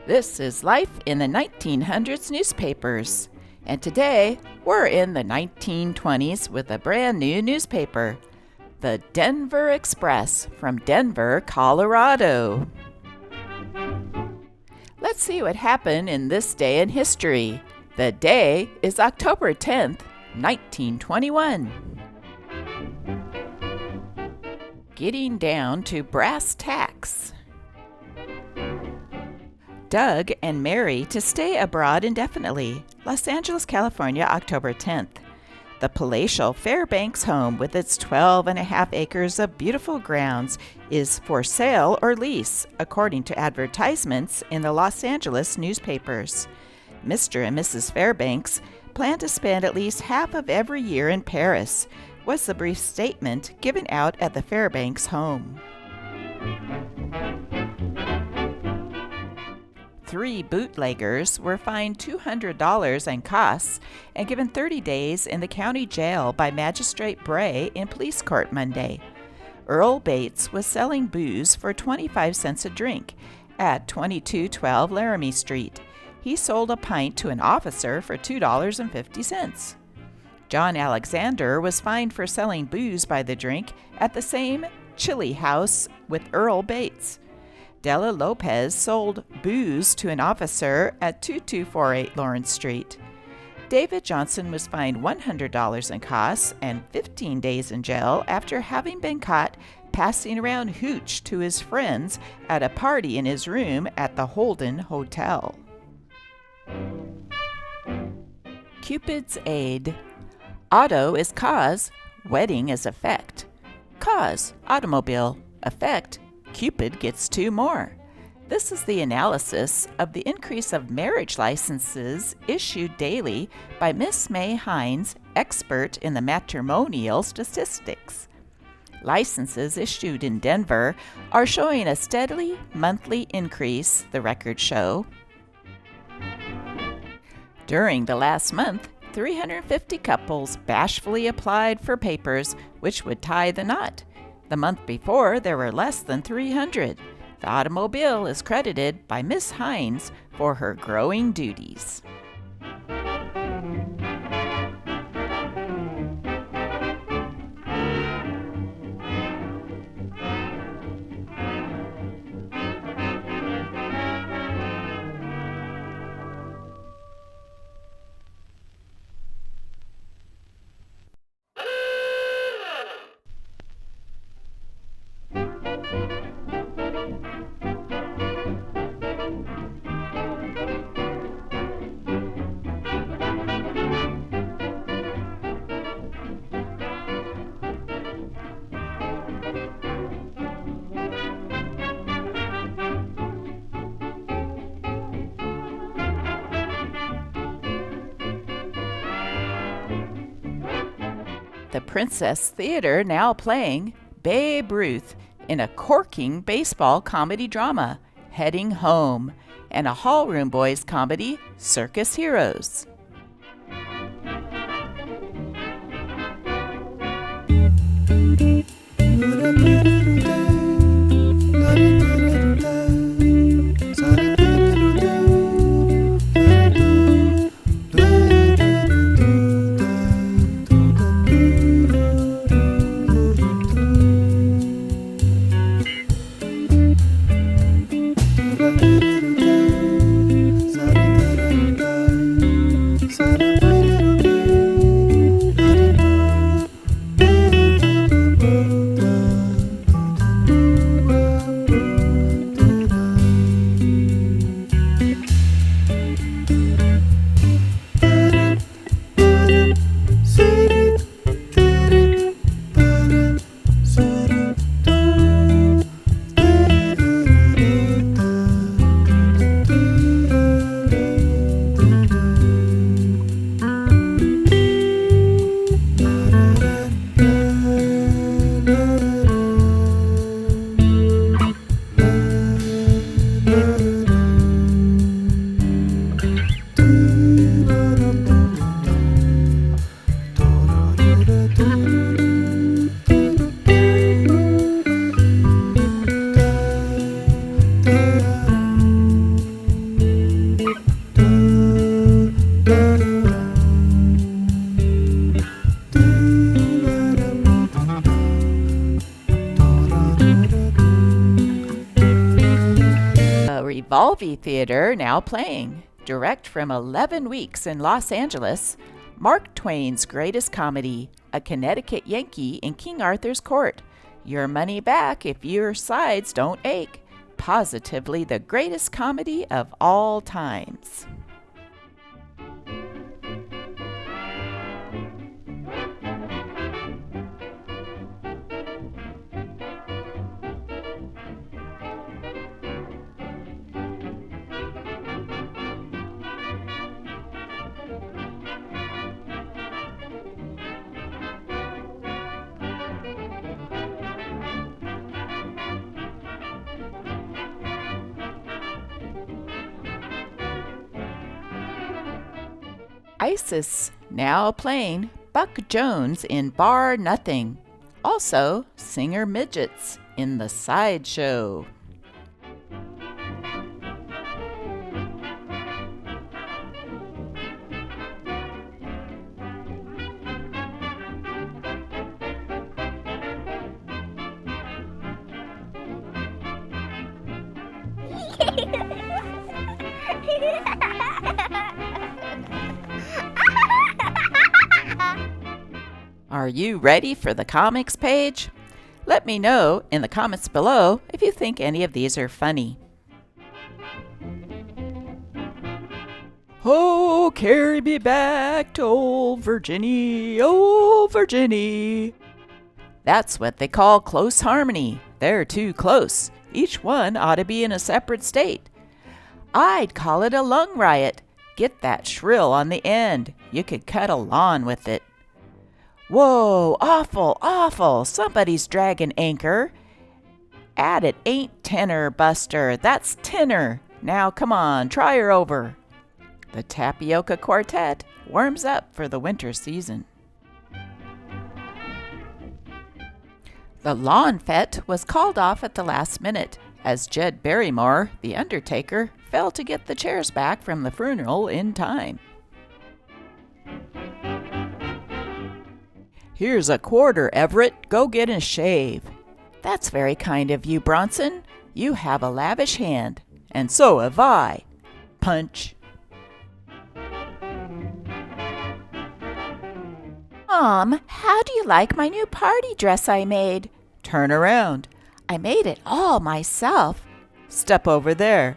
This is Life in the 1900s newspapers, and today we're in the 1920s with a brand new newspaper, the Denver Express from Denver, Colorado. Let's see what happened in this day in history. The day is October 10th, 1921. Getting down to brass tacks. Doug and Mary to stay abroad indefinitely. Los Angeles, California, October 10th. The palatial Fairbanks home with its 12.5 acres of beautiful grounds is for sale or lease, according to advertisements in the Los Angeles newspapers. Mr. and Mrs. Fairbanks plan to spend at least half of every year in Paris, was the brief statement given out at the Fairbanks home. 3 bootleggers were fined $200 and costs and given 30 days in the county jail by Magistrate Bray in police court Monday. Earl Bates was selling booze for 25 cents a drink at 2212 Laramie Street. He sold a pint to an officer for $2.50. John Alexander was fined for selling booze by the drink at the same chili house with Earl Bates. Della Lopez sold booze to an officer at 2248 Lawrence Street. David Johnson was fined $100 in costs and 15 days in jail after having been caught passing around hooch to his friends at a party in his room at the Holden Hotel. Cupid's Aid. Auto is cause, wedding is effect. Cause, automobile. Effect, Cupid gets 2 more. This is the analysis of the increase of marriage licenses issued daily by Miss May Hines, expert in the matrimonial statistics. Licenses issued in Denver are showing a steadily monthly increase, the records show. During the last month, 350 couples bashfully applied for papers which would tie the knot. The month before, there were less than 300. The automobile is credited by Miss Hines for her growing duties. The Princess Theater now playing Babe Ruth in a corking baseball comedy drama, Headin Home, and a Hallroom Boys comedy, Circus Heroes. Volvey Theater now playing, direct from 11 weeks in Los Angeles, Mark Twain's greatest comedy, A Connecticut Yankee in King Arthur's Court. Your money back if your sides don't ache. Positively the greatest comedy of all times. Isis now playing Buck Jones in BarNothing. Also, Singer Midgets in The Sideshow. Are you ready for the comics page? Let me know in the comments below if you think any of these are funny. Oh, carry me back to old Virginia, old Virginia. That's what they call close harmony. They're too close. Each one ought to be in a separate state. I'd call it a lung riot. Get that shrill on the end. You could cut a lawn with it. Whoa, awful, awful. Somebody's dragging anchor. Add it ain't tenor, Buster. That's tenor. Now come on, try her over. The Tapioca Quartet warms up for the winter season. The lawn fete was called off at the last minute as Jed Barrymore, the undertaker, failed to get the chairs back from the funeral in time. Here's a quarter, Everett. Go get a shave. That's very kind of you, Bronson. You have a lavish hand. And so have I. Punch. Mom, how do you like my new party dress I made? Turn around. I made it all myself. Step over there.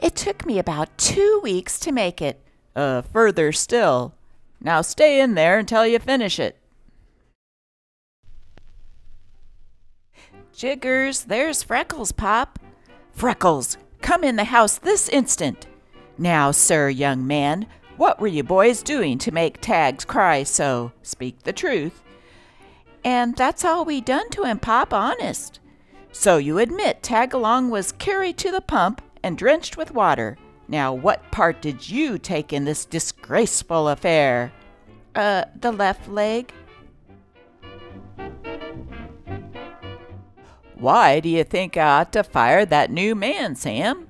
It took me about 2 weeks to make it. Further still. Now stay in there until you finish it. Jiggers, there's Freckles, Pop. Freckles, come in the house this instant. Now, sir, young man, what were you boys doing to make Tags cry so? Speak the truth. And that's all we done to him, Pop, honest. So you admit Tagalong was carried to the pump and drenched with water. Now, what part did you take in this disgraceful affair? The left leg. Why do you think I ought to fire that new man, Sam?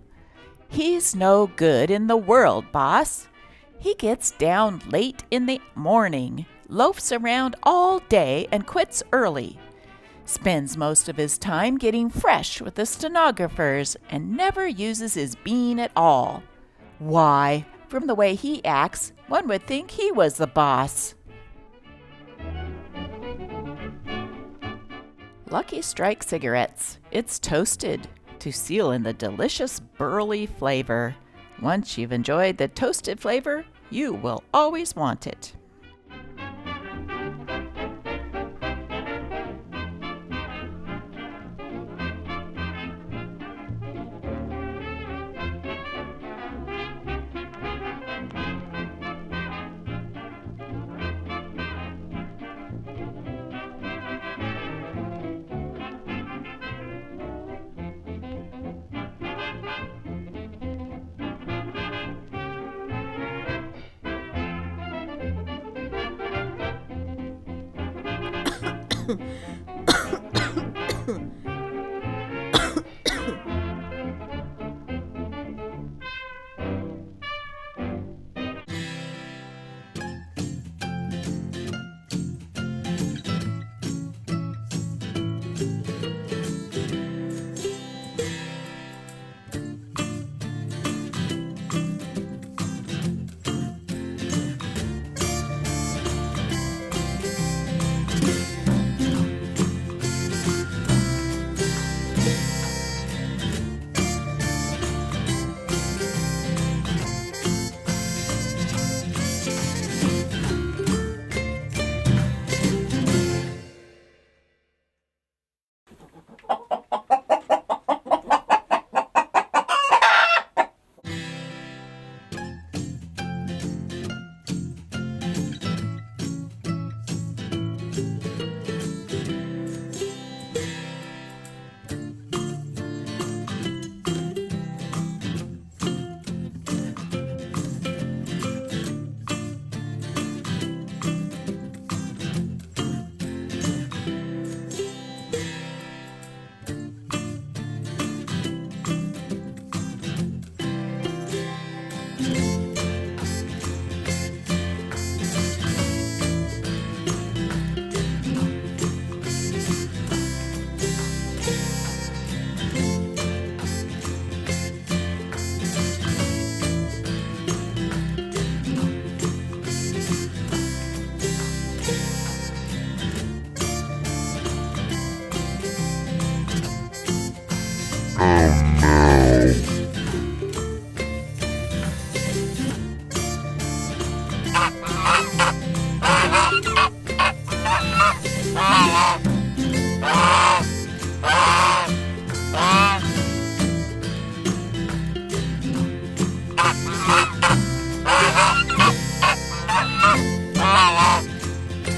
He's no good in the world, boss. He gets down late in the morning, loafs around all day and quits early. Spends most of his time getting fresh with the stenographers and never uses his bean at all. Why, from the way he acts, one would think he was the boss. Lucky Strike cigarettes. It's toasted to seal in the delicious burley flavor. Once you've enjoyed the toasted flavor, you will always want it.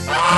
Ah!